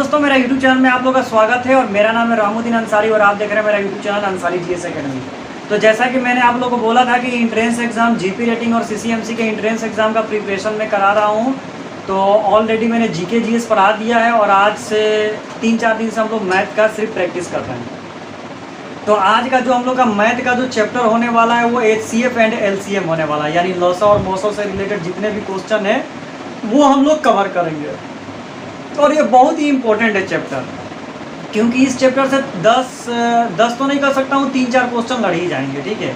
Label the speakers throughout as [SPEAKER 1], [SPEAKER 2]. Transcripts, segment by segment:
[SPEAKER 1] दोस्तों, मेरा YouTube channel में आप लोगों का स्वागत है और मेरा नाम है रामुद्दीन अंसारी और आप देख रहे हैं मेरा YouTube channel Ansari GS academy. तो जैसा कि मैंने आप लोगों को बोला था कि इंट्रेंस एग्जाम जीपी रेटिंग और सीसीएमसी के इंट्रेंस एग्जाम का प्रिपरेशन में करा रहा हूँ। तो ऑलरेडी मैंने जीके जीएस पढ़ा दिया है और आज से 3-4 दिन से हम लोग मैथ का सिर्फ प्रैक्टिस कर रहे हैं। तो आज का जो हम लोग का मैथ का जो चैप्टर होने वाला है वो एचसीएफ एंड एलसीएम होने वाला है, यानी लॉसा और मोसो से रिलेटेड जितने भी क्वेश्चन है वो हम लोग कवर करेंगे। और ये बहुत ही इम्पोर्टेंट है चैप्टर, क्योंकि इस चैप्टर से 10 तो नहीं कर सकता हूँ, 3-4 क्वेश्चन लड़ ही जाएंगे। ठीक है,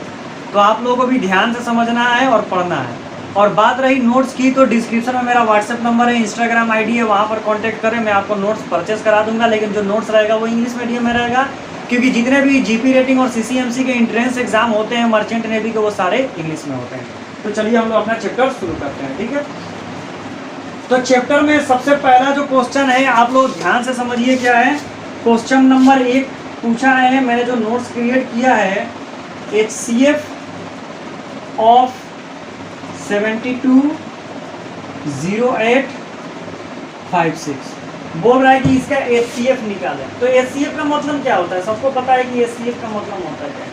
[SPEAKER 1] तो आप लोगों को भी ध्यान से समझना है और पढ़ना है। और बात रही नोट्स की, तो डिस्क्रिप्शन में मेरा व्हाट्सएप नंबर है, इंस्टाग्राम आईडी है, वहाँ पर कांटेक्ट करें, मैं आपको नोट्स परचेस करा दूंगा। लेकिन जो नोट्स रहेगा वो इंग्लिश मीडियम में रहेगा, क्योंकि जितने भी जीपी रेटिंग और सीसीएमसी के इंट्रेंस एग्जाम होते हैं मर्चेंट नेवी के, वो सारे इंग्लिश में होते हैं। तो चलिए हम लोग अपना चैप्टर शुरू करते हैं। ठीक है, तो चैप्टर में सबसे पहला जो क्वेश्चन है आप लोग ध्यान से समझिए क्या है। क्वेश्चन नंबर 1 पूछा है, मैंने जो नोट्स क्रिएट किया है, HCF ऑफ 720856 बोल रहा है कि इसका HCF निकालें। तो HCF का मतलब क्या होता है? सबको पता है कि HCF का मतलब होता है क्या?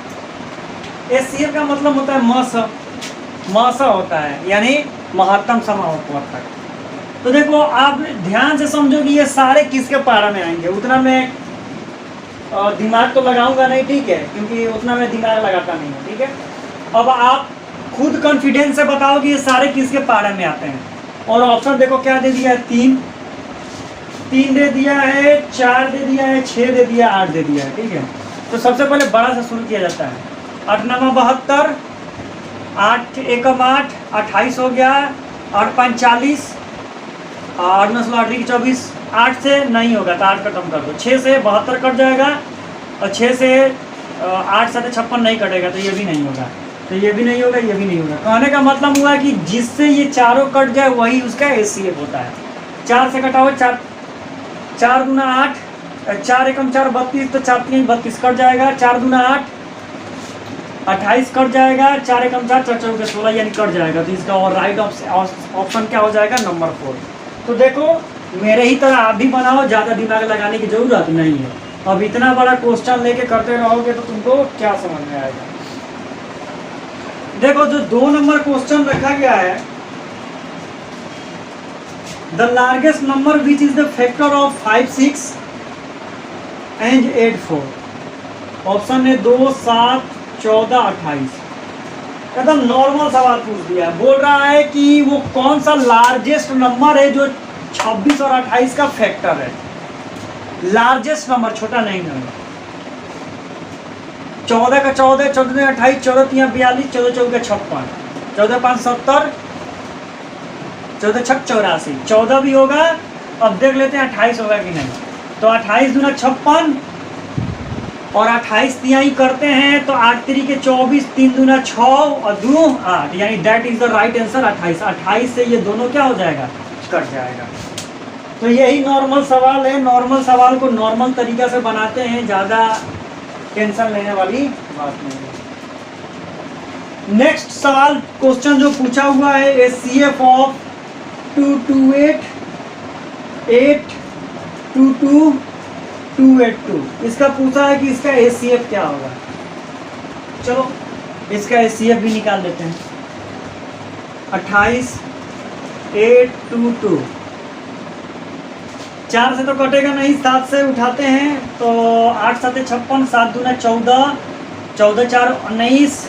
[SPEAKER 1] HCF का मतलब होता है मस होता है, यानी महत्तम समावर्तक। तो देखो आप ध्यान से समझो कि ये सारे किसके पारा में आएंगे। उतना मैं दिमाग तो लगाऊंगा नहीं, ठीक है, क्योंकि उतना मैं दिमाग लगाता नहीं हूँ। ठीक है, अब आप खुद कॉन्फिडेंस से बताओ कि ये सारे किसके पारा में आते हैं। और ऑप्शन देखो क्या दे दिया है, 3 दे दिया है, 4 दे दिया है, 6 दे दिया, 8 दे दिया है। ठीक है, तो सबसे पहले बड़ा से शुरू किया जाता है। 8 9 72, 8 1 8, 28 हो गया, 8 5 40, 8 9 16 8 24, 8 से नहीं होगा तो 8 खत्म कर दो, 6 से 72 कट जाएगा और 6 से 8 7 56 नहीं कटेगा, तो ये भी नहीं होगा, तो ये भी नहीं होगा, ये भी नहीं होगा। कहने का मतलब हुआ कि जिससे ये चारों कट जाए वही उसका HCF होता है। 4 से कटा हुआ, 4 दूना 8, 4 एकम 4 32, तो 4 3 32 कट जाएगा, 4 दूना 8 28 कट जाएगा, 4 एकम 4 4 4 16 यानी कट जाएगा। तो इसका और राइट ऑप्शन क्या हो जाएगा, नंबर 4। तो देखो मेरे ही तरह आप भी बनाओ, ज़्यादा दिमाग लगाने की जरूरत नहीं है। अब इतना बड़ा क्वेश्चन लेके करते रहोगे तो तुमको क्या समझ में आएगा। देखो जो 2 नंबर क्वेश्चन रखा गया है, the largest number which is the factor of 5 6 and 8 4। Option है 2 7 14 28। एकदम नॉर्मल सवाल पूछ दिया, बोल रहा है कि वो कौन सा लार्जेस्ट नंबर है जो 26 और 28 का फैक्टर है। लार्जेस्ट नंबर, छोटा नहीं नंबर। 14 का 14, 14 में 28, 14 3 42, 14 4 का 56, 14 5 70, 14 6 84, 14 भी होगा। अब देख लेते हैं 28 होगा कि नहीं। तो 28 दूना 56 और 28 तिहाई करते हैं तो 8 3 के 24, 3 दूना 6 और 2 8, यानी that is the right answer 28। 28 से ये दोनों क्या हो जाएगा, कट जाएगा। तो यही नॉर्मल सवाल है, नॉर्मल सवाल को नॉर्मल तरीका से बनाते हैं, ज़्यादा टेंशन लेने वाली बात नहीं है। नेक्स्ट सवाल क्वेश्चन जो पूछा हुआ है, HCF ऑफ 2282282, इसका पूछा है कि इसका HCF क्या होगा। चलो इसका HCF भी निकाल देते हैं। 28 822, 4 से तो कटेगा नहीं, 7 से उठाते हैं तो 8 7 56, 7 दूना 14, 14 4 19,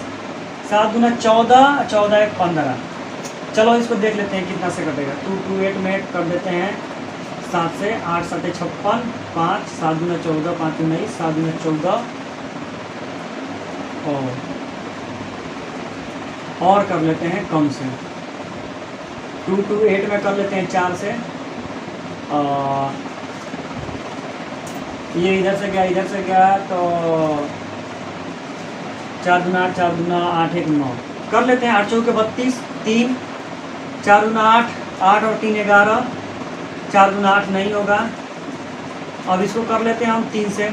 [SPEAKER 1] 7 दूना 14, 14 1 15। चलो इसको देख लेते हैं कितना से कटेगा। 228 में कर देते हैं 7 से, 8 7 56, 5 7 दूना 14, 5 19, 7 दूना 14 और कर लेते हैं कम से। 228 में कर लेते हैं 4 से, ये इधर से गया इधर से गया, तो 4 दूना 8, 4 दूना 8 1 9 कर लेते हैं। 8 4 के 32, 3 4 दूना 8, 8 और 3 11, 4 दूना 8 नहीं होगा। अब इसको कर लेते हैं हम 3 से।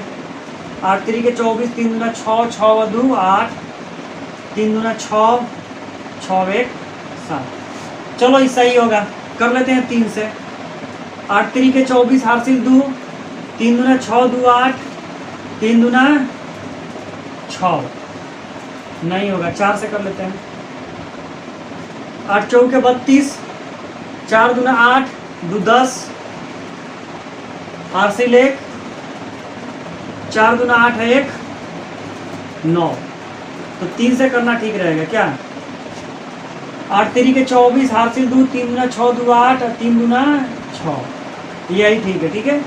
[SPEAKER 1] 8 3 के 24, 3 दूना 6, 6 और 2 8, 3 दूना 6, 6 1 7। चलो ये सही होगा, कर लेते हैं 3 से। 8 3 के 24 हासिल 2, 3 दूना 6 2 8, 3 दूना 6, नहीं होगा, 4 से कर लेते हैं। 8 चौके 32, 4 दूना 8, 2 10, हासिल 1, 4 दूना 8 है 1 9, तो 3 से करना ठीक रहेगा क्या। 8 3 के 24, हासिल 2, 3 दूना 6 2 8 और 3 दूना 6, यही ठीक है। ठीक है,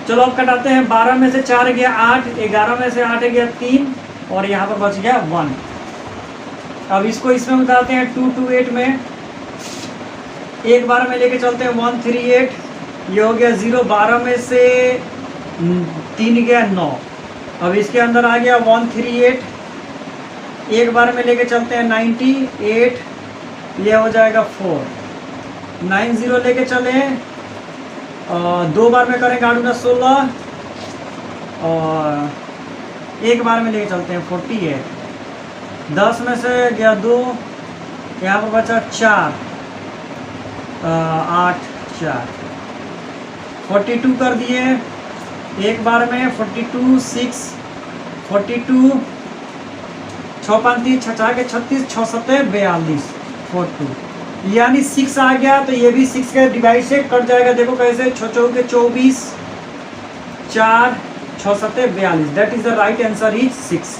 [SPEAKER 1] चलो अब कटाते हैं। 12 में से 4 गया 8, 11 में से 8 गया 3, और यहाँ पर बच गया 1। अब इसको इसमें उतारते हैं 2 2 8 में, एक बार में लेके चलते हैं 1 3 8, ये हो गया 0। 12 में से 3 गया 9, अब इसके अंदर आ गया 1 3 8, एक बार में लेके चलते हैं 98, ये हो जाएगा 4। 9 0 लेके चले, 2 बार में करेंगे 8 गुना 16, और एक बार में लेके चलते हैं 48। 10 में से गया 2, यहाँ पर बचा 4, 8 4, 42 कर दिए एक बार में। 42 6, 42 6 5 3 6 के 36, 6 7 42, 42, यानी 6 आ गया, तो ये भी 6 के डिवाइड से कट जाएगा। देखो कैसे, 6 चौके के 24, 4 6 7 42, that is the right answer is 6।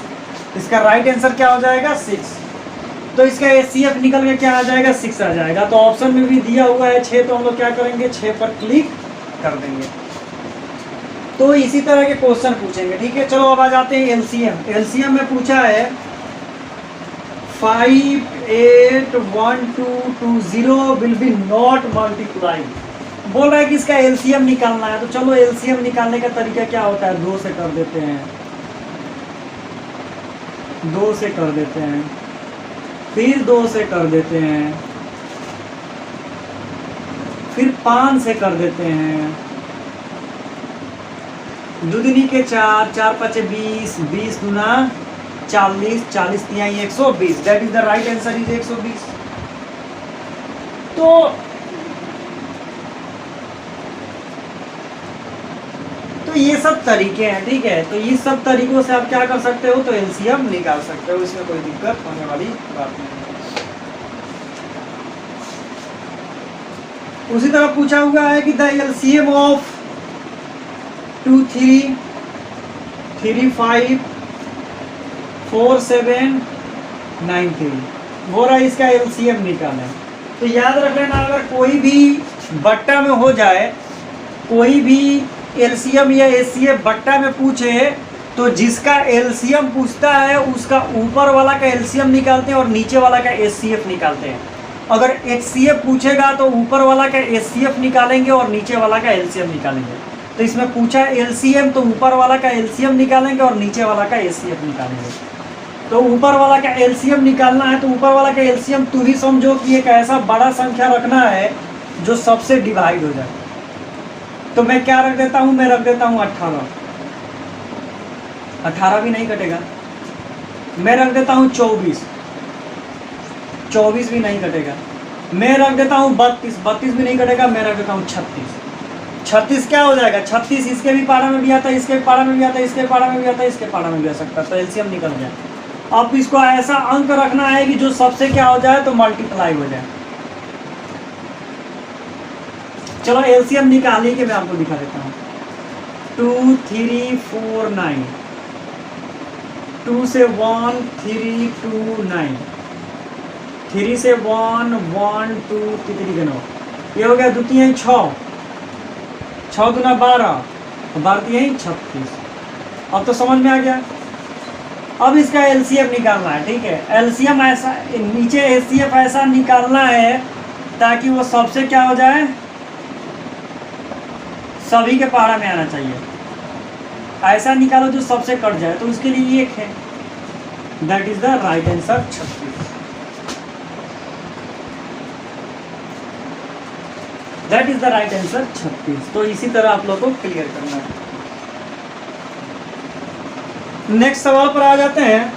[SPEAKER 1] इसका राइट आंसर क्या हो जाएगा 6। तो इसका एचसीएफ निकल के क्या आ जाएगा 6 आ जाएगा। तो ऑप्शन में भी दिया हुआ है 6, तो हम लोग क्या करेंगे 6 पर क्लिक कर देंगे। तो इसी तरह के क्वेश्चन पूछेंगे। ठीक है, चलो अब आ जाते हैं एलसीएम। एलसीएम में पूछा है 5 8 1 2 2 0 विल बी नॉट मल्टीप्लाई। बोल रहा है कि इसका एलसीएम निकालना है। तो चलो एलसीएम निकालने का तरीका क्या होता है, 2 से कर देते हैं, 2 से कर देते हैं, फिर 2 से कर देते हैं, फिर 5 से कर देते हैं, दुगनी के 4 4 5 20, 20 गुना 40, 40 तिहाई 120, that is the right answer is 120। तो ये सब तरीके हैं। ठीक है, तो इस सब तरीकों से आप क्या कर सकते हो, तो एलसीएम निकाल सकते हो, इसमें कोई दिक्कत होने वाली बात नहीं है। उसी तरह पूछा हुआ है कि द एलसीएम ऑफ 2 3 3 5 4 7 9 3, वो रहा इसका एलसीएम निकालें। तो याद रख लेना, अगर कोई भी बट्टा में हो जाए, कोई भी एलसीएम या एचसीएफ बट्टा में पूछे, तो जिसका एलसीएम पूछता है उसका ऊपर वाला का एलसीएम निकालते हैं और नीचे वाला का एचसीएफ निकालते हैं। अगर एचसीएफ पूछेगा तो ऊपर वाला का एचसीएफ निकालेंगे और नीचे वाला का एलसीएम निकालेंगे। तो इसमें पूछा एलसीएम, तो ऊपर वाला का एलसीएम निकालेंगे और नीचे वाला का एचसीएफ निकालेंगे। तो ऊपर वाला का एलसीएम निकालना है, तो ऊपर वाला का एलसीएम तुम ही समझो कि एक ऐसा बड़ा संख्या रखना है जो सबसे डिवाइड हो जाए। तो मैं क्या रख देता हूँ, मैं रख देता हूँ 18, 18 भी नहीं कटेगा। मैं रख देता हूँ 24, 24 भी नहीं कटेगा। मैं रख देता हूँ 32, 32 भी नहीं कटेगा। मैं रख देता हूँ 36, 36 क्या हो जाएगा, 36 इसके भी पारा में भी आता है, इसके पारा में भी आता है, इसके पारा में भी आता है, इसके पारा में भी आ सकता है। तो एलसीएम निकल गया। अब इसको ऐसा अंक रखना है कि जो सबसे क्या हो जाए, तो मल्टीप्लाई हो जाए। चलो एलसीएम निकालिए कि मैं आपको दिखा देता हूँ। 2 3 4 9, 2 से 1 3 2 9, 3 से 1 1 2 3 के 9, ये हो गया द्वितीय 6, 6 दूना 12, 12 तिहाई 36। अब तो समझ में आ गया। अब इसका एलसीएम निकालना है। ठीक है, एलसीएम ऐसा, नीचे एचसीएफ ऐसा निकालना है ताकि वो सबसे क्या हो जाए, सभी के पारा में आना चाहिए। ऐसा निकालो जो सबसे कट जाए, तो उसके लिए 1 है, that is the right answer 36। That is the right answer 36। तो इसी तरह आप लोगों को क्लियर करना है। नेक्स्ट सवाल पर आ जाते हैं।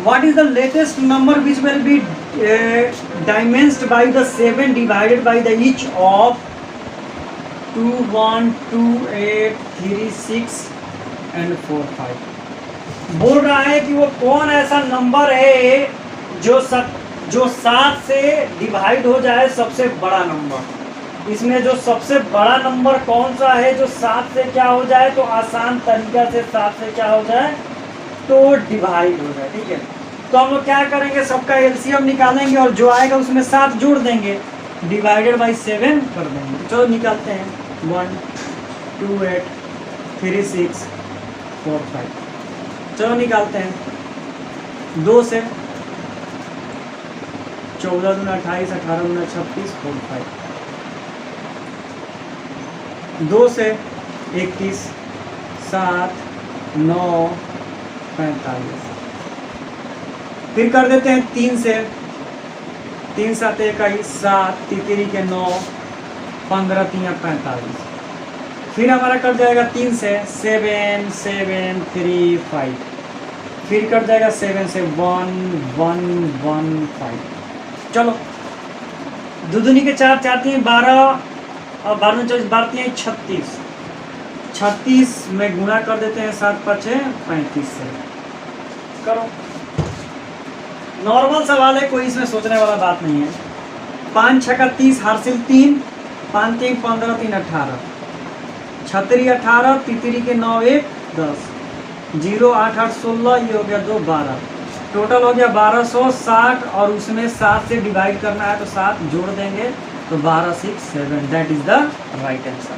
[SPEAKER 1] What is the latest number which will be diminished by the 7 divided by the each of 2 1 2 8 3 6 and 4 5। बोल रहा है कि वो कौन ऐसा नंबर है जो 7 से डिवाइड हो जाए सबसे बड़ा नंबर। इसमें जो सबसे बड़ा नंबर कौन सा है जो 7 से क्या हो जाए, तो आसान तरीका से 7 से क्या हो जाए, तो डिवाइड हो जाए। ठीक है, तो हम लोग क्या करेंगे, सबका एलसीएम निकालेंगे और जो आएगा उसमें 7 जोड़ देंगे, डिवाइडेड बाई 7 कर देंगे। चलो निकालते हैं। 1 2 8 3 6 4 5। चलो निकालते हैं। 2 से 14 दूना 28, 18 दूना 36, 4 5। 2 से 21, 7 9 45। फिर कर देते हैं 3 से, 3 7 21, 7 तितरी के 9, 15 3 45। फिर हमारा कट जाएगा 3 से 7 7 3 5। फिर कट जाएगा 7 से 1 1 1 5। चलो दुदुनी के 4 4 3 12 और 12 में 24 12 3 36। 36 में गुणा कर देते हैं 7 5 35 से। करो, नॉर्मल सवाल है, कोई इसमें सोचने वाला बात नहीं है। 5 6 का 30, हासिल 3, 5 3 15 3 18, 36 18, तितरी के 9 1 10, 0 8 8 16, ये हो गया 2 12। टोटल हो गया 1260 और उसमें 7 से डिवाइड करना है तो 7 जोड़ देंगे तो 12 6 7। That is the right answer.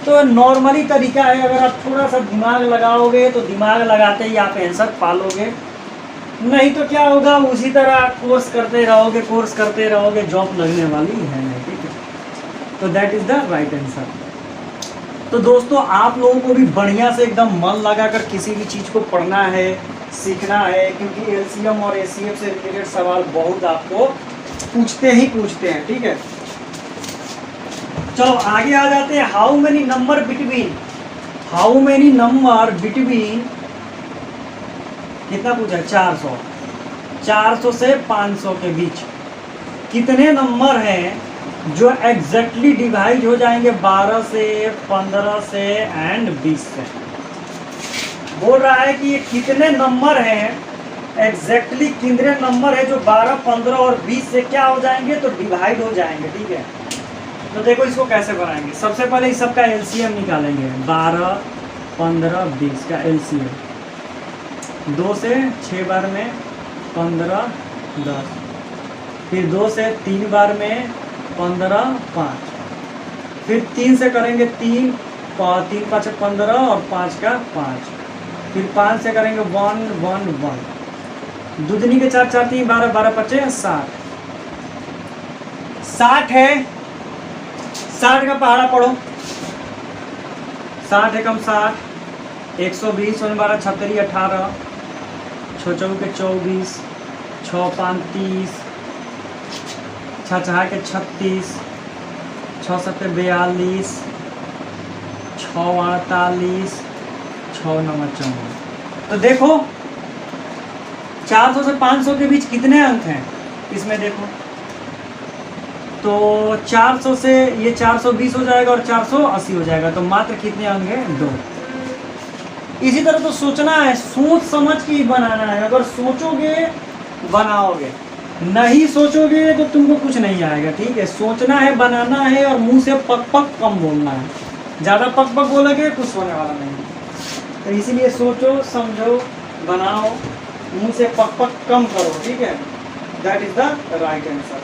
[SPEAKER 1] तो नॉर्मली तरीका है, अगर आप थोड़ा सा दिमाग लगाओगे तो दिमाग लगाते ही आप आंसर पालोगे, नहीं तो क्या होगा, उसी तरह कोर्स करते रहोगे, जॉब लगने वाली है नहीं। ठीक है, तो that is the right answer. तो दोस्तों आप लोगों को भी बढ़िया से एकदम मन लगाकर किसी भी चीज़ को पढ़ना है, सीखना है, क्योंकि एलसीएम और एसीएफ से रिलेटेड सवाल बहुत आपको पूछते हैं। ठीक है, चलो आगे आ जाते हैं। हाउ मेनी नंबर बिटवीन कितना पूछा, 400। 400 से 500 के बीच कितने नंबर हैं जो एग्जैक्टली डिवाइड हो जाएंगे 12 से, 15 से एंड 20 से। बोल रहा है कि ये कितने नंबर हैं एग्जैक्टली, कितने नंबर है जो 12 15 और 20 से क्या हो जाएंगे, तो डिवाइड हो जाएंगे। ठीक है, तो देखो इसको कैसे बनाएंगे। सबसे पहले इस सबका एलसीएम निकालेंगे। 12 15 20 का एलसीएम 2 से 6 बार में 15 10, फिर 2 से 3 बार में 15 5, फिर 3 से करेंगे 3 3 5 15 और 5 का 5, फिर 5 से करेंगे 1 1 1। दुदनी के 4 4 3 12 12 5 60। 60 है, 60 का पहाड़ा पढ़ो। 60 एकम 60, 120 12 36 18, 6 4 के 24, 6 5 30, 6 6 के 36, 6 7 42, 6 48, 6 9 54। तो देखो 400 से 500 के बीच कितने अंक हैं इसमें देखो, तो 400 से ये 420 हो जाएगा और 480 हो जाएगा, तो मात्र कितने अंक हैं, 2। इसी तरह तो सोचना है, सोच समझ के ही बनाना है। अगर सोचोगे बनाओगे, नहीं सोचोगे तो तुमको कुछ नहीं आएगा। ठीक है, सोचना है, बनाना है और मुंह से पक पक कम बोलना है। ज़्यादा पक पक बोलोगे कुछ होने वाला नहीं। तो इसीलिए सोचो समझो बनाओ, मुंह से पक पक कम करो। ठीक है, that is the right answer.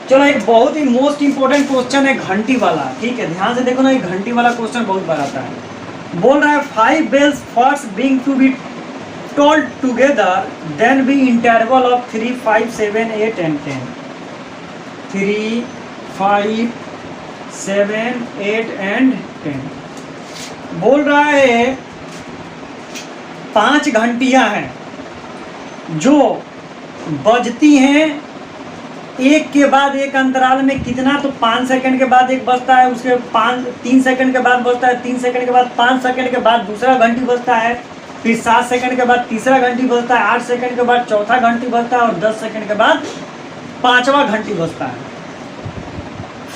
[SPEAKER 1] चलो एक बहुत ही मोस्ट इंपोर्टेंट क्वेश्चन है घंटी वाला। ठीक है, ध्यान से देखो ना, ये घंटी वाला क्वेश्चन बहुत बार आता है। बोल रहा है 5 bells first being to be tolled together then be interval of 3 5 7 8 and 10। 3 5 7 8 and 10। बोल रहा है 5 घंटियां हैं जो बजती हैं एक के बाद एक अंतराल में कितना, तो 5 सेकंड के बाद एक बजता है, उसके 3 सेकंड के बाद बजता है, 3 सेकंड के बाद 5 सेकंड के बाद दूसरा घंटी बजता है, फिर 7 सेकंड के बाद तीसरा घंटी बजता है, 8 सेकंड के बाद चौथा घंटी बजता है और 10 सेकंड के बाद 5वां घंटी बजता है।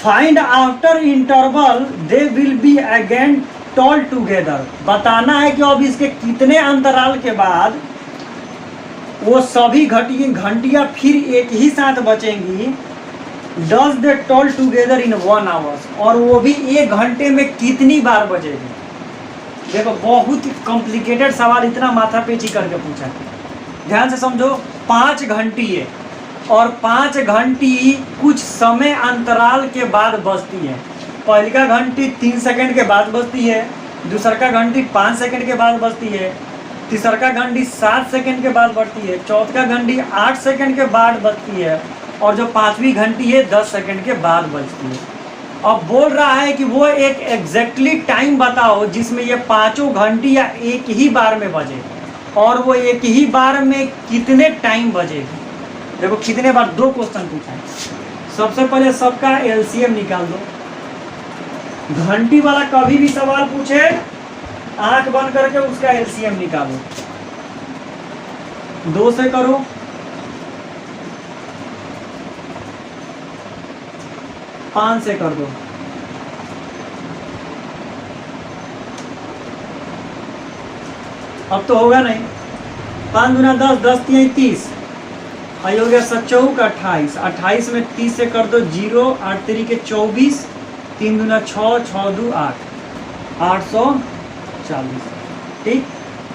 [SPEAKER 1] Find after interval they will be again tall together. बताना है कि अब इसके कितने अंतराल के बाद वो सभी घंटियां फिर एक ही साथ बचेंगी। Does they toll together in 1 hours, और वो भी 1 घंटे में कितनी बार बजेगी। देखो बहुत कॉम्प्लिकेटेड सवाल, इतना माथा पेची करके पूछा। ध्यान से समझो, 5 घंटी है और 5 घंटी कुछ समय अंतराल के बाद बजती है। पहली का घंटी 3 सेकंड के बाद बजती है, दूसरा का घंटी 5 सेकंड के बाद बजती है, तीसरा का घंटी 7 सेकंड के बाद बजती है, चौथा का घंटी 8 सेकंड के बाद बजती है, और जो 5वीं घंटी है 10 सेकंड के बाद बजती है। अब बोल रहा है कि वो एक एग्जैक्टली टाइम बताओ जिसमें ये 5 घंटी या एक ही बार में बजे, और वो एक ही बार में कितने टाइम बजेगी। देखो कितने बार, 2 क्वेश्चन पूछा है। सबसे पहले सबका एलसीएम निकाल दो। घंटी वाला कभी भी सवाल पूछे, आंख बंद करके उसका एलसीएम निकालो। 2 से करो, 5 से कर दो, अब तो होगा नहीं। 5 दूना 10, 10 3 30, आई हो गया 7 का 28, 28 में 30 से कर दो 0, 8 3 के 24, 3 दूना 6, 6 2 8, 840। ठीक,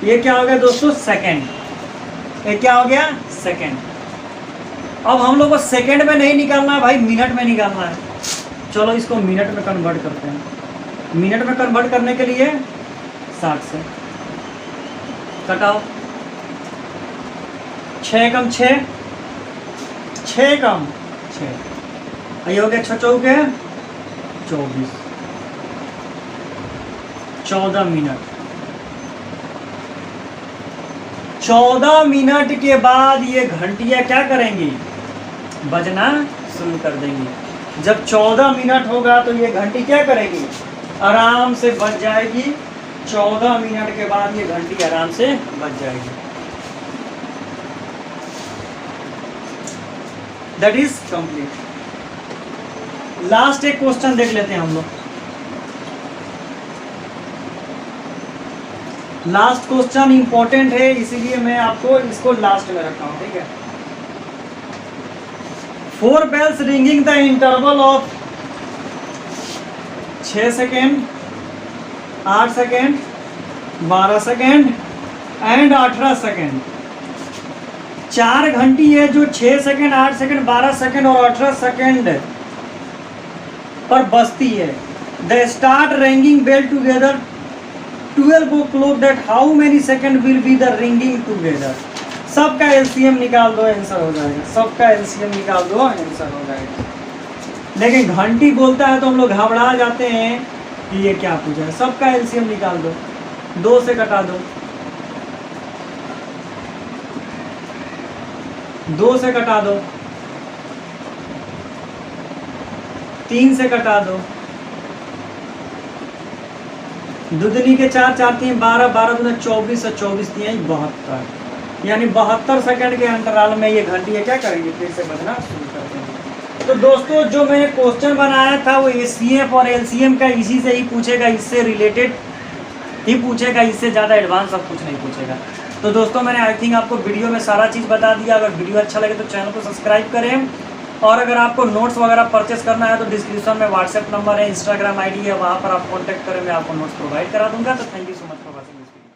[SPEAKER 1] ये क्या हो गया दोस्तों, सेकंड। ये क्या हो गया, सेकंड। अब हम लोग को सेकंड में नहीं निकालना है भाई, मिनट में निकालना है। चलो इसको मिनट में कन्वर्ट करते हैं। मिनट में कन्वर्ट करने के लिए 60 से कटाओ, 6 कम 6, 6 कम 6, ये हो गया 6 चौके 24, 14 मिनट। 14 मिनट के बाद ये घंटियां क्या करेंगी, बजना शुरू कर देंगी। जब 14 मिनट होगा तो ये घंटी क्या करेगी, आराम से बज जाएगी। 14 मिनट के बाद ये घंटी आराम से बज जाएगी। That is complete. लास्ट एक क्वेश्चन देख लेते हैं हम लोग। लास्ट क्वेश्चन इंपॉर्टेंट है, इसीलिए मैं आपको इसको लास्ट में रखा हूं। ठीक है, 4 bells ringing the interval of 6 second, 8 second, 12 second and 18 second. 4 घंटी है जो 6 सेकेंड, 8 सेकेंड, 12 सेकेंड और 18 सेकेंड पर बजती है। The start ringing bell together 12 o'clock, that how many second will be the ringing together। सबका एलसीएम निकाल दो, आंसर हो जाएगा। सबका एलसीएम निकाल दो, आंसर हो जाएगा। लेकिन घंटी बोलता है तो हम लोग घबरा जाते हैं कि ये क्या पूछा है। सबका एलसीएम निकाल दो, 2 से कटा दो, 2 से कटा दो, 3 से कटा दो, दुदनी के 4, 4 3 12, 12 दूना 24 और 24 3 72, यानी 72 सेकंड के अंतराल में ये घंटियाँ क्या करेंगी, फिर से बजना शुरू कर देंगे। तो दोस्तों जो मैंने क्वेश्चन बनाया था वो एचसीएफ और एलसीएम का इसी से ही पूछेगा, इससे रिलेटेड ही पूछेगा, इससे ज़्यादा एडवांस सब कुछ नहीं पूछेगा। तो दोस्तों मैंने आई थिंक आपको वीडियो में सारा चीज़ बता दिया। अगर वीडियो अच्छा लगे तो चैनल को सब्सक्राइब करें, और अगर आपको नोट्स वगैरह परचेस करना है तो डिस्क्रिप्शन में व्हाट्सएप नंबर है, इंस्टाग्राम आईडी है, वहाँ पर आप कॉन्टैक्ट करें, मैं आपको नोट्स प्रोवाइड करा दूंगा। तो thank you so much for watching this video.